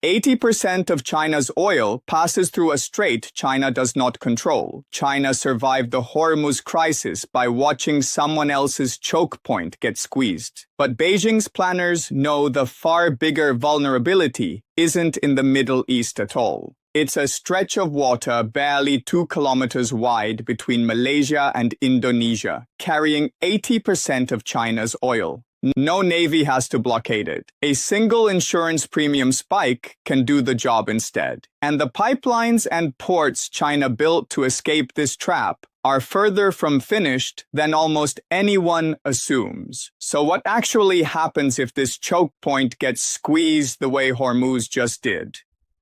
80% of China's oil passes through a strait China does not control. China survived the Hormuz crisis by watching someone else's choke point get squeezed. But Beijing's planners know the far bigger vulnerability isn't in the Middle East at all. It's a stretch of water barely 2 kilometers wide between Malaysia and Indonesia, carrying 80% of China's oil. No navy has to blockade it. A single insurance premium spike can do the job instead. And the pipelines and ports China built to escape this trap are further from finished than almost anyone assumes. So what actually happens if this choke point gets squeezed the way Hormuz just did?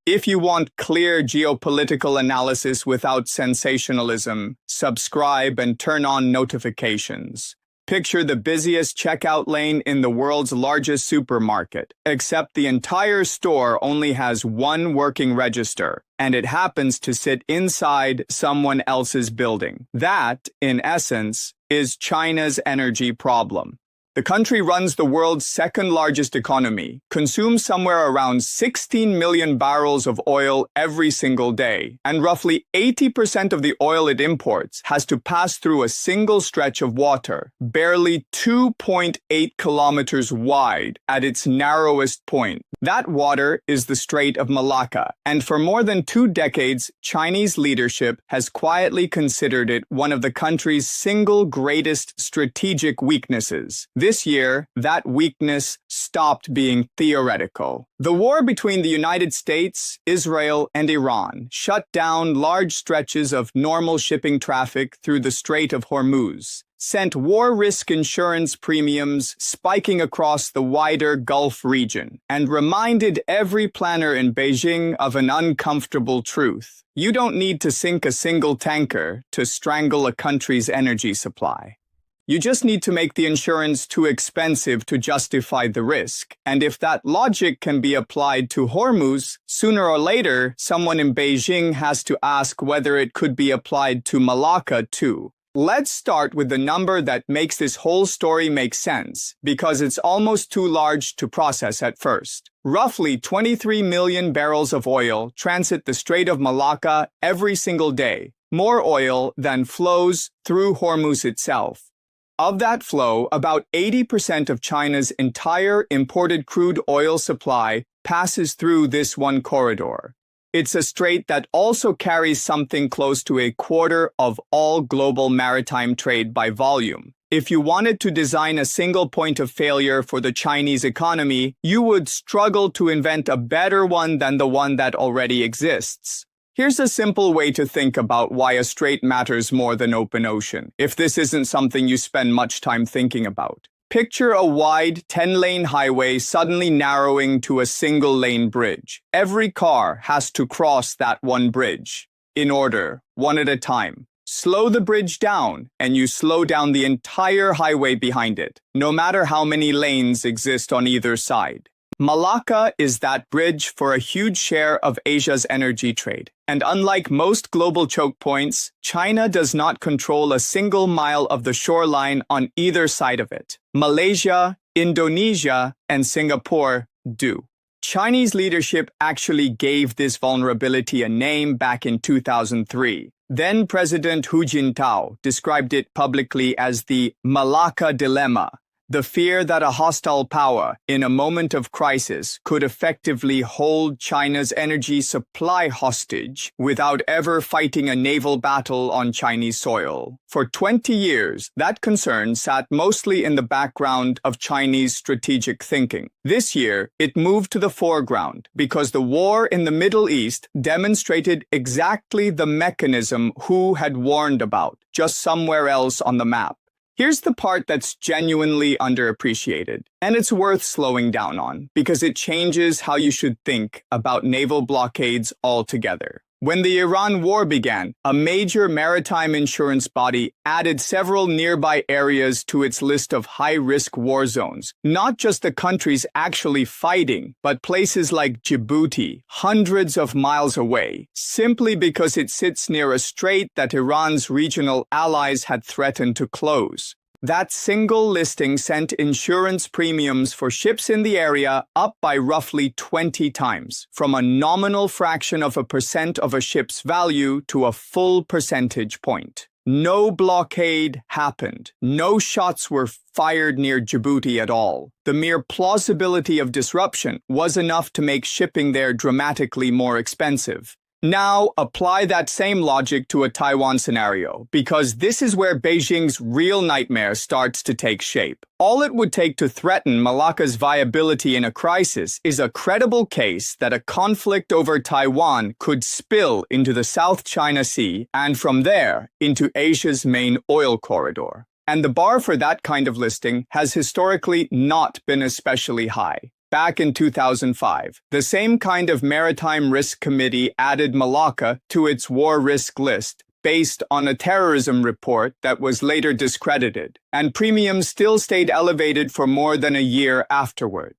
If you want clear geopolitical analysis without sensationalism, subscribe and turn on notifications. Picture the busiest checkout lane in the world's largest supermarket, except the entire store only has one working register, and it happens to sit inside someone else's building. That, in essence, is China's energy problem. The country runs the world's second-largest economy, consumes somewhere around 16 million barrels of oil every single day, and roughly 80% of the oil it imports has to pass through a single stretch of water, barely 2.8 kilometers wide at its narrowest point. That water is the Strait of Malacca, and for more than 2 decades, Chinese leadership has quietly considered it one of the country's single greatest strategic weaknesses. This year, that weakness stopped being theoretical. The war between the United States, Israel, and Iran shut down large stretches of normal shipping traffic through the Strait of Hormuz, sent war risk insurance premiums spiking across the wider Gulf region, and reminded every planner in Beijing of an uncomfortable truth. You don't need to sink a single tanker to strangle a country's energy supply. You just need to make the insurance too expensive to justify the risk. And if that logic can be applied to Hormuz, sooner or later, someone in Beijing has to ask whether it could be applied to Malacca too. Let's start with the number that makes this whole story make sense, because it's almost too large to process at first. Roughly 23 million barrels of oil transit the Strait of Malacca every single day, more oil than flows through Hormuz itself. Of that flow, about 80% of China's entire imported crude oil supply passes through this one corridor. It's a strait that also carries something close to a quarter of all global maritime trade by volume. If you wanted to design a single point of failure for the Chinese economy, you would struggle to invent a better one than the one that already exists. Here's a simple way to think about why a strait matters more than open ocean, if this isn't something you spend much time thinking about. Picture a wide 10-lane highway suddenly narrowing to a single-lane bridge. Every car has to cross that one bridge, in order, one at a time. Slow the bridge down, and you slow down the entire highway behind it, no matter how many lanes exist on either side. Malacca is that bridge for a huge share of Asia's energy trade. And unlike most global choke points, China does not control a single mile of the shoreline on either side of it. Malaysia, Indonesia, and Singapore do. Chinese leadership actually gave this vulnerability a name back in 2003. Then President Hu Jintao described it publicly as the Malacca Dilemma. The fear that a hostile power, in a moment of crisis, could effectively hold China's energy supply hostage without ever fighting a naval battle on Chinese soil. For 20 years, that concern sat mostly in the background of Chinese strategic thinking. This year, it moved to the foreground because the war in the Middle East demonstrated exactly the mechanism Hu had warned about, just somewhere else on the map. Here's the part that's genuinely underappreciated, and it's worth slowing down on, because it changes how you should think about naval blockades altogether. When the Iran war began, a major maritime insurance body added several nearby areas to its list of high-risk war zones, not just the countries actually fighting, but places like Djibouti, hundreds of miles away, simply because it sits near a strait that Iran's regional allies had threatened to close. That single listing sent insurance premiums for ships in the area up by roughly 20 times, from a nominal fraction of a percent of a ship's value to a full percentage point. No blockade happened. No shots were fired near Djibouti at all. The mere plausibility of disruption was enough to make shipping there dramatically more expensive. Now, apply that same logic to a Taiwan scenario, because this is where Beijing's real nightmare starts to take shape. All it would take to threaten Malacca's viability in a crisis is a credible case that a conflict over Taiwan could spill into the South China Sea and from there into Asia's main oil corridor. And the bar for that kind of listing has historically not been especially high. Back in 2005, the same kind of maritime risk committee added Malacca to its war risk list based on a terrorism report that was later discredited, and premiums still stayed elevated for more than a year afterward.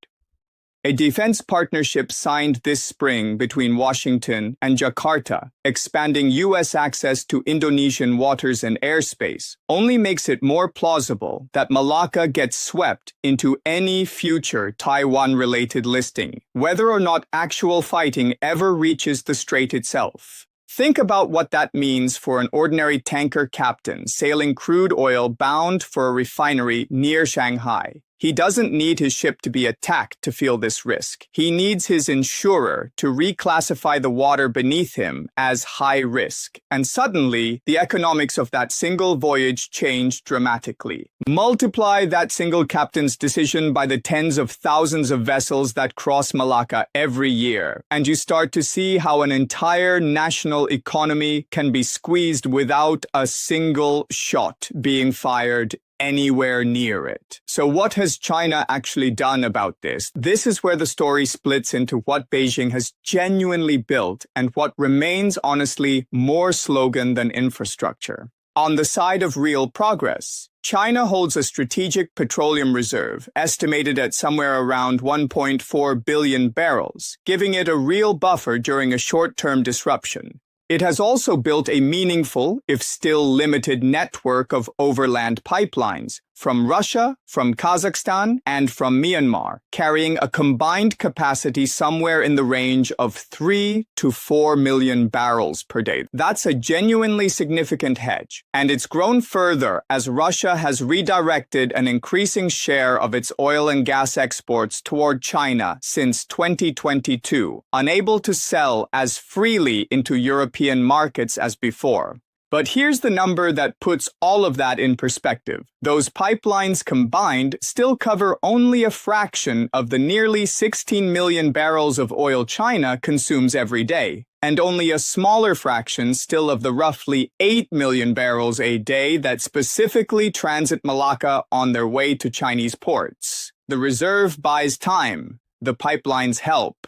A defense partnership signed this spring between Washington and Jakarta, expanding U.S. access to Indonesian waters and airspace, only makes it more plausible that Malacca gets swept into any future Taiwan-related listing, whether or not actual fighting ever reaches the strait itself. Think about what that means for an ordinary tanker captain sailing crude oil bound for a refinery near Shanghai. He doesn't need his ship to be attacked to feel this risk. He needs his insurer to reclassify the water beneath him as high risk. And suddenly, the economics of that single voyage change dramatically. Multiply that single captain's decision by the tens of thousands of vessels that cross Malacca every year, and you start to see how an entire national economy can be squeezed without a single shot being fired anywhere near it. So what has China actually done about this? This is where the story splits into what Beijing has genuinely built and what remains honestly more slogan than infrastructure. On the side of real progress, China holds a strategic petroleum reserve estimated at somewhere around 1.4 billion barrels, giving it a real buffer during a short-term disruption. It has also built a meaningful, if still limited, network of overland pipelines from Russia, from Kazakhstan, and from Myanmar, carrying a combined capacity somewhere in the range of 3 to 4 million barrels per day. That's a genuinely significant hedge, and it's grown further as Russia has redirected an increasing share of its oil and gas exports toward China since 2022, unable to sell as freely into European markets as before. But here's the number that puts all of that in perspective. Those pipelines combined still cover only a fraction of the nearly 16 million barrels of oil China consumes every day, and only a smaller fraction still of the roughly 8 million barrels a day that specifically transit Malacca on their way to Chinese ports. The reserve buys time. The pipelines help.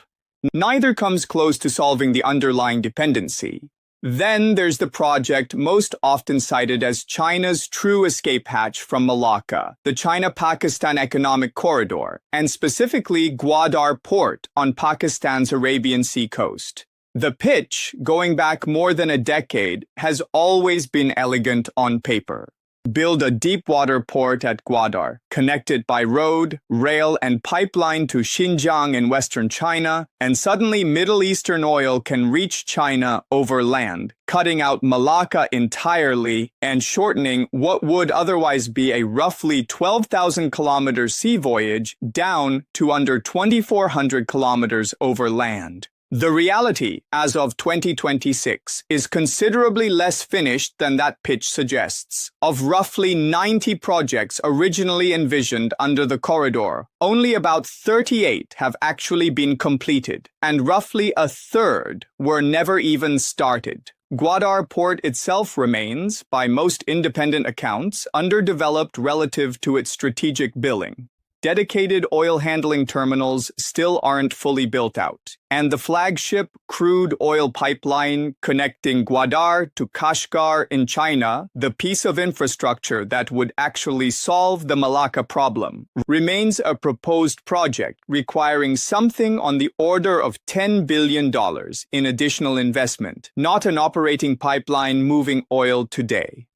Neither comes close to solving the underlying dependency. Then there's the project most often cited as China's true escape hatch from Malacca, the China-Pakistan Economic Corridor, and specifically Gwadar Port on Pakistan's Arabian Sea coast. The pitch, going back more than a decade, has always been elegant on paper. Build a deep-water port at Gwadar, connected by road, rail, and pipeline to Xinjiang in western China, and suddenly Middle Eastern oil can reach China over land, cutting out Malacca entirely and shortening what would otherwise be a roughly 12,000-kilometer sea voyage down to under 2,400 kilometers over land. The reality, as of 2026, is considerably less finished than that pitch suggests. Of roughly 90 projects originally envisioned under the corridor, only about 38 have actually been completed, and roughly a third were never even started. Gwadar Port itself remains, by most independent accounts, underdeveloped relative to its strategic billing. Dedicated oil handling terminals still aren't fully built out, and the flagship crude oil pipeline connecting Gwadar to Kashgar in China, the piece of infrastructure that would actually solve the Malacca problem, remains a proposed project requiring something on the order of $10 billion in additional investment, not an operating pipeline moving oil today.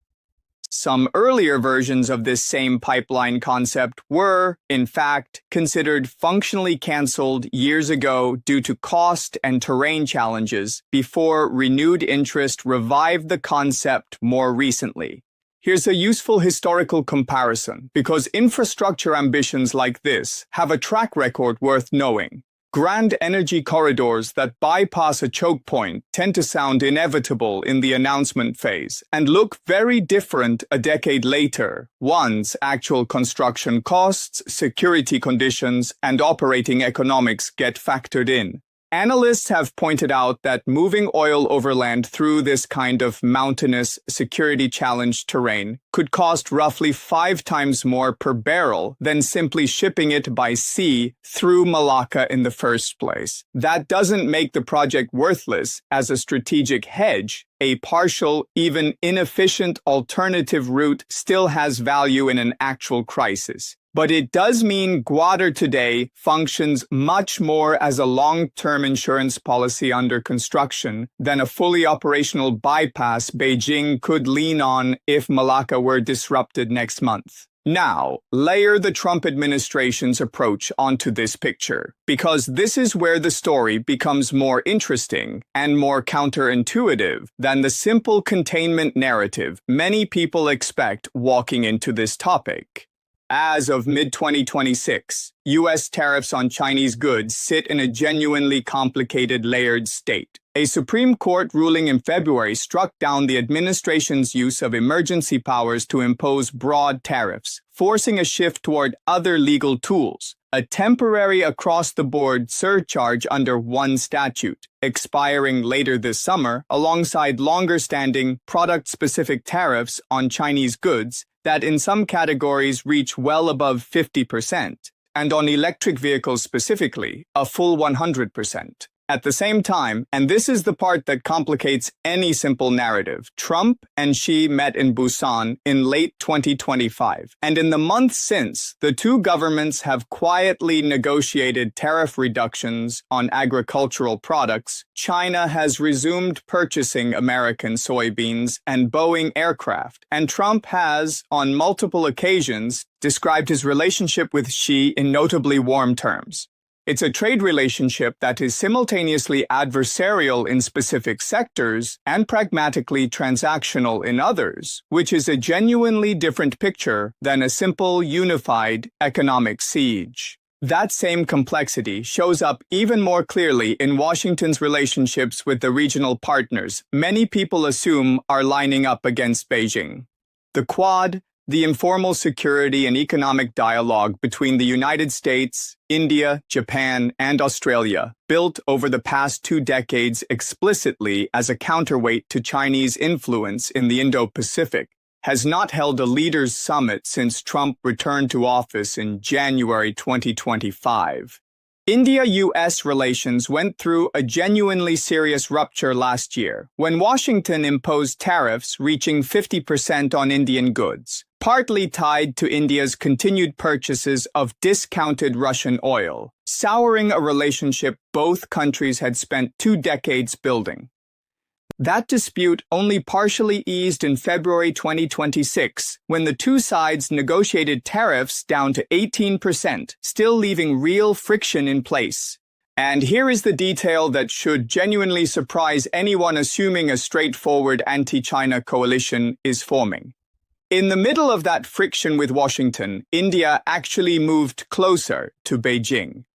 Some earlier versions of this same pipeline concept were, in fact, considered functionally cancelled years ago due to cost and terrain challenges before renewed interest revived the concept more recently. Here's a useful historical comparison because infrastructure ambitions like this have a track record worth knowing. Grand energy corridors that bypass a choke point tend to sound inevitable in the announcement phase and look very different a decade later once actual construction costs, security conditions, and operating economics get factored in. Analysts have pointed out that moving oil overland through this kind of mountainous, security-challenged terrain could cost roughly 5 times more per barrel than simply shipping it by sea through Malacca in the first place. That doesn't make the project worthless as a strategic hedge. A partial, even inefficient alternative route still has value in an actual crisis. But it does mean Gwadar today functions much more as a long-term insurance policy under construction than a fully operational bypass Beijing could lean on if Malacca were disrupted next month. Now, layer the Trump administration's approach onto this picture, because this is where the story becomes more interesting and more counterintuitive than the simple containment narrative many people expect walking into this topic. As of mid-2026, U.S. tariffs on Chinese goods sit in a genuinely complicated layered state. A Supreme Court ruling in February struck down the administration's use of emergency powers to impose broad tariffs, forcing a shift toward other legal tools. A temporary across-the-board surcharge under one statute, expiring later this summer, alongside longer-standing product-specific tariffs on Chinese goods that in some categories reach well above 50%, and on electric vehicles specifically, a full 100%. At the same time, and this is the part that complicates any simple narrative, Trump and Xi met in Busan in late 2025, and in the months since, the two governments have quietly negotiated tariff reductions on agricultural products. China has resumed purchasing American soybeans and Boeing aircraft, and Trump has, on multiple occasions, described his relationship with Xi in notably warm terms. It's a trade relationship that is simultaneously adversarial in specific sectors and pragmatically transactional in others, which is a genuinely different picture than a simple, unified economic siege. That same complexity shows up even more clearly in Washington's relationships with the regional partners many people assume are lining up against Beijing. The Quad, the informal security and economic dialogue between the United States, India, Japan, and Australia, built over the past 2 decades explicitly as a counterweight to Chinese influence in the Indo-Pacific, has not held a leaders' summit since Trump returned to office in January 2025. India-U.S. relations went through a genuinely serious rupture last year when Washington imposed tariffs reaching 50% on Indian goods, partly tied to India's continued purchases of discounted Russian oil, souring a relationship both countries had spent 2 decades building. That dispute only partially eased in February 2026, when the two sides negotiated tariffs down to 18%, still leaving real friction in place. And here is the detail that should genuinely surprise anyone assuming a straightforward anti-China coalition is forming. In the middle of that friction with Washington, India actually moved closer to Beijing.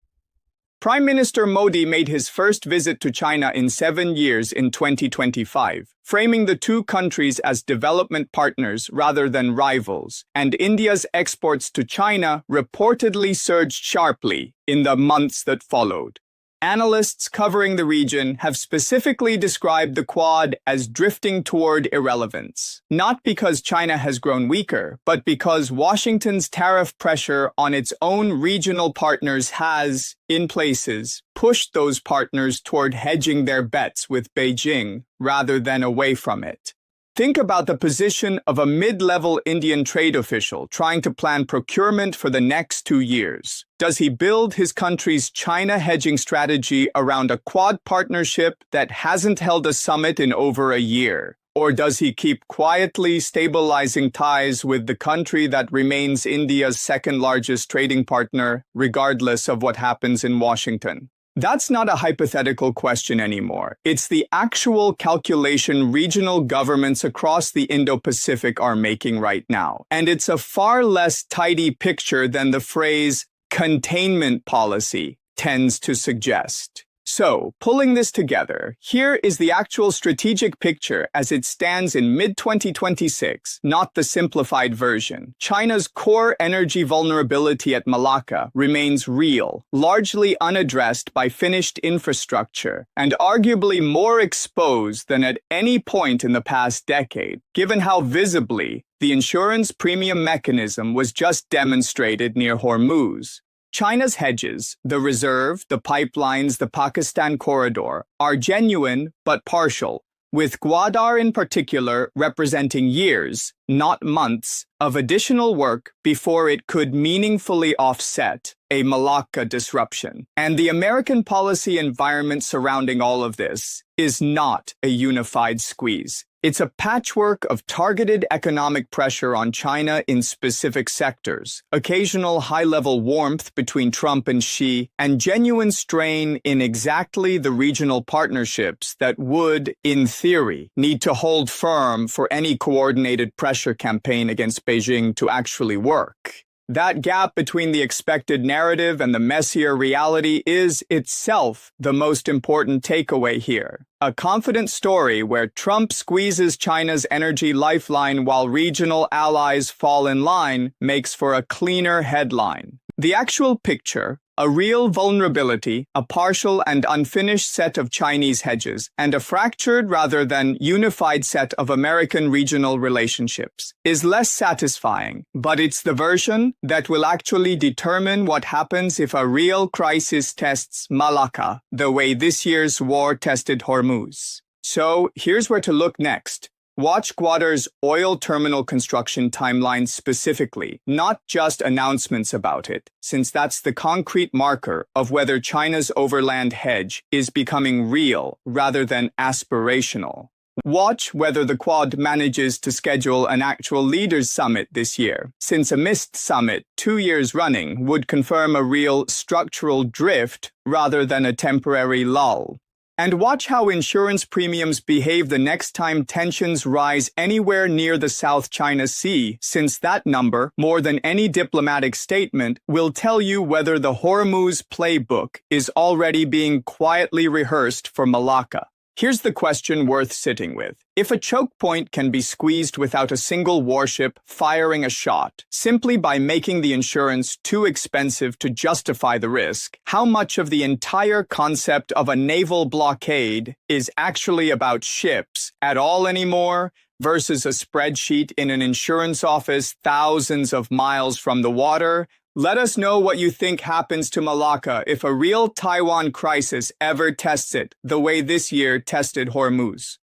Prime Minister Modi made his first visit to China in 7 years in 2025, framing the two countries as development partners rather than rivals, and India's exports to China reportedly surged sharply in the months that followed. Analysts covering the region have specifically described the Quad as drifting toward irrelevance, not because China has grown weaker, but because Washington's tariff pressure on its own regional partners has, in places, pushed those partners toward hedging their bets with Beijing rather than away from it. Think about the position of a mid-level Indian trade official trying to plan procurement for the next 2 years. Does he build his country's China hedging strategy around a Quad partnership that hasn't held a summit in over a year? Or does he keep quietly stabilizing ties with the country that remains India's second-largest trading partner, regardless of what happens in Washington? That's not a hypothetical question anymore. It's the actual calculation regional governments across the Indo-Pacific are making right now. And it's a far less tidy picture than the phrase containment policy tends to suggest. So, pulling this together, here is the actual strategic picture as it stands in mid-2026, not the simplified version. China's core energy vulnerability at Malacca remains real, largely unaddressed by finished infrastructure, and arguably more exposed than at any point in the past decade, given how visibly the insurance premium mechanism was just demonstrated near Hormuz. China's hedges, the reserve, the pipelines, the Pakistan corridor, are genuine but partial, with Gwadar in particular representing years, not months, of additional work before it could meaningfully offset a Malacca disruption. And the American policy environment surrounding all of this is not a unified squeeze. It's a patchwork of targeted economic pressure on China in specific sectors, occasional high-level warmth between Trump and Xi, and genuine strain in exactly the regional partnerships that would, in theory, need to hold firm for any coordinated pressure campaign against Beijing to actually work. That gap between the expected narrative and the messier reality is itself the most important takeaway here. A confident story where Trump squeezes China's energy lifeline while regional allies fall in line makes for a cleaner headline. The actual picture, a real vulnerability, a partial and unfinished set of Chinese hedges, and a fractured rather than unified set of American regional relationships, is less satisfying, but it's the version that will actually determine what happens if a real crisis tests Malacca, the way this year's war tested Hormuz. So, here's where to look next. Watch Gwadar's oil terminal construction timeline specifically, not just announcements about it, since that's the concrete marker of whether China's overland hedge is becoming real rather than aspirational. Watch whether the Quad manages to schedule an actual leaders' summit this year, since a missed summit 2 years running would confirm a real structural drift rather than a temporary lull. And watch how insurance premiums behave the next time tensions rise anywhere near the South China Sea, since that number, more than any diplomatic statement, will tell you whether the Hormuz playbook is already being quietly rehearsed for Malacca. Here's the question worth sitting with. If a choke point can be squeezed without a single warship firing a shot, simply by making the insurance too expensive to justify the risk, how much of the entire concept of a naval blockade is actually about ships at all anymore versus a spreadsheet in an insurance office thousands of miles from the water? Let us know what you think happens to Malacca if a real Taiwan crisis ever tests it, the way this year tested Hormuz.